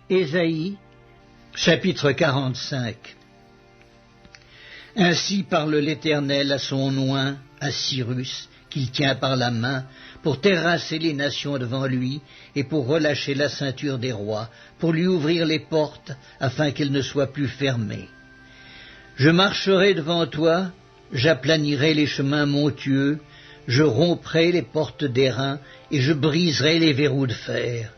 Ésaïe, chapitre 45. Ainsi parle l'Éternel à son oint, à Cyrus, qu'il tient par la main, pour terrasser les nations devant lui, et pour relâcher la ceinture des rois, pour lui ouvrir les portes, afin qu'elles ne soient plus fermées. Je marcherai devant toi, j'aplanirai les chemins montueux, je romprai les portes d'airain, et je briserai les verrous de fer.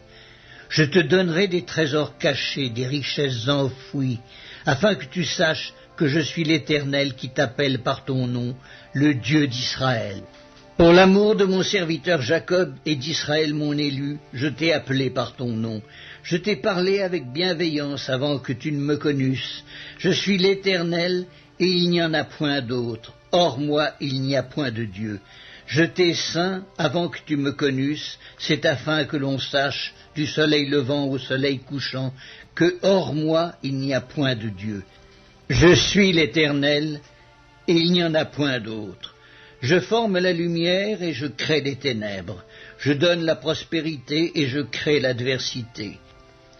Je te donnerai des trésors cachés, des richesses enfouies, afin que tu saches que je suis l'Éternel qui t'appelle par ton nom, le Dieu d'Israël. Pour l'amour de mon serviteur Jacob et d'Israël mon élu, je t'ai appelé par ton nom. Je t'ai parlé avec bienveillance avant que tu ne me connusses. Je suis l'Éternel et il n'y en a point d'autre. Hors moi, il n'y a point de Dieu. Je t'ai ceint avant que tu me connusses, c'est afin que l'on sache, du soleil levant au soleil couchant, que hors moi il n'y a point de Dieu. Je suis l'Éternel, et il n'y en a point d'autre. Je forme la lumière et je crée les ténèbres. Je donne la prospérité et je crée l'adversité.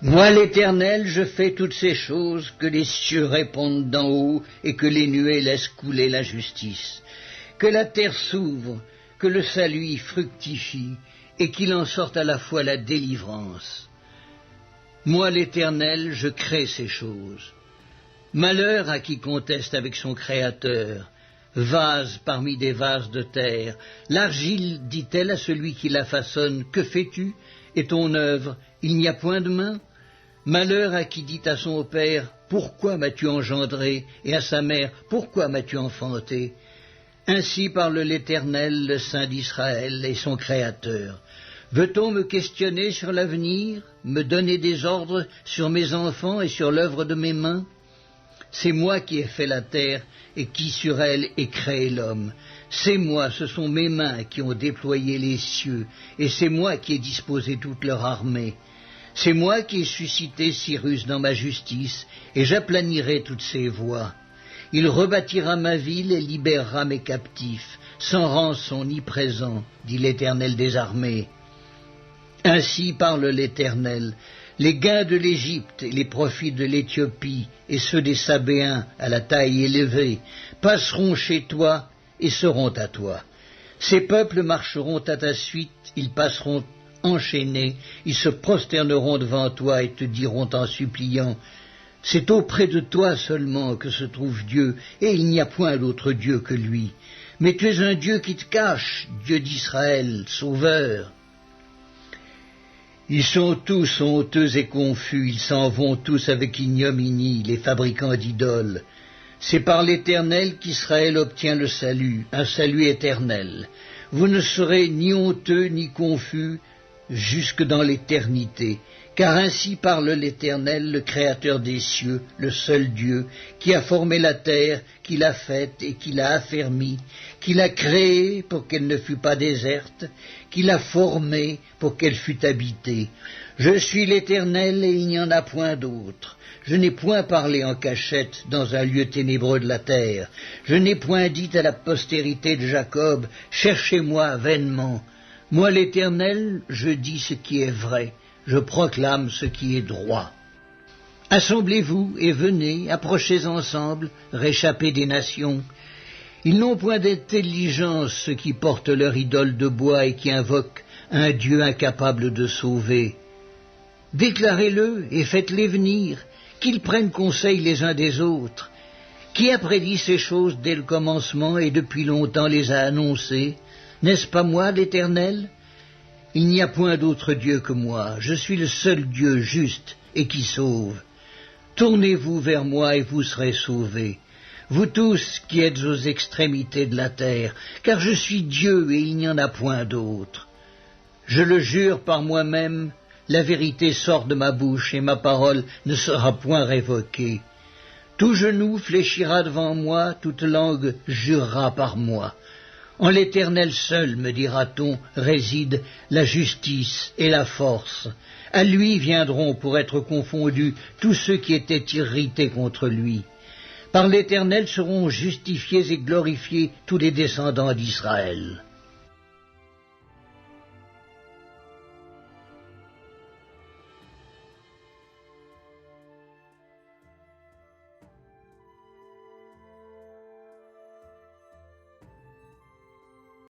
Moi l'Éternel, je fais toutes ces choses, que les cieux répondent d'en haut et que les nuées laissent couler la justice. Que la terre s'ouvre, que le salut y fructifie, et qu'il en sorte à la fois la délivrance. Moi l'Éternel, je crée ces choses. Malheur à qui conteste avec son Créateur. Vase parmi des vases de terre, l'argile dit-elle à celui qui la façonne, que fais-tu? Et ton œuvre, il n'y a point de main? Malheur à qui dit à son père, pourquoi m'as-tu engendré? Et à sa mère, pourquoi m'as-tu enfanté? Ainsi parle l'Éternel, le Saint d'Israël et son Créateur. Veut-on me questionner sur l'avenir, me donner des ordres sur mes enfants et sur l'œuvre de mes mains? C'est moi qui ai fait la terre et qui sur elle ai créé l'homme. C'est moi, ce sont mes mains qui ont déployé les cieux, et c'est moi qui ai disposé toute leur armée. C'est moi qui ai suscité Cyrus dans ma justice, et j'aplanirai toutes ses voies. Il rebâtira ma ville et libérera mes captifs, sans rançon ni présent, dit l'Éternel des armées. Ainsi parle l'Éternel, les gains de l'Égypte et les profits de l'Éthiopie et ceux des Sabéens à la taille élevée passeront chez toi et seront à toi. Ces peuples marcheront à ta suite, ils passeront enchaînés, ils se prosterneront devant toi et te diront en suppliant, c'est auprès de toi seulement que se trouve Dieu, et il n'y a point d'autre Dieu que lui. Mais tu es un Dieu qui te cache, Dieu d'Israël, Sauveur. Ils sont tous honteux et confus, ils s'en vont tous avec ignominie, les fabricants d'idoles. C'est par l'Éternel qu'Israël obtient le salut, un salut éternel. Vous ne serez ni honteux ni confus jusque dans l'éternité, car ainsi parle l'Éternel, le Créateur des cieux, le seul Dieu, qui a formé la terre, qui l'a faite et qui l'a affermie, qui l'a créée pour qu'elle ne fût pas déserte, qui l'a formée pour qu'elle fût habitée. Je suis l'Éternel et il n'y en a point d'autre. Je n'ai point parlé en cachette dans un lieu ténébreux de la terre. Je n'ai point dit à la postérité de Jacob, cherchez-moi vainement. Moi l'Éternel, je dis ce qui est vrai. Je proclame ce qui est droit. Assemblez-vous et venez, approchez ensemble, réchappez des nations. Ils n'ont point d'intelligence ceux qui portent leur idole de bois et qui invoquent un Dieu incapable de sauver. Déclarez-le et faites-les venir, qu'ils prennent conseil les uns des autres. Qui a prédit ces choses dès le commencement et depuis longtemps les a annoncées? N'est-ce pas moi, l'Éternel? Il n'y a point d'autre Dieu que moi, je suis le seul Dieu juste et qui sauve. Tournez-vous vers moi et vous serez sauvés, vous tous qui êtes aux extrémités de la terre, car je suis Dieu et il n'y en a point d'autre. Je le jure par moi-même, la vérité sort de ma bouche et ma parole ne sera point révoquée. Tout genou fléchira devant moi, toute langue jurera par moi. En l'Éternel seul, me dira-t-on, réside la justice et la force. À lui viendront pour être confondus tous ceux qui étaient irrités contre lui. Par l'Éternel seront justifiés et glorifiés tous les descendants d'Israël.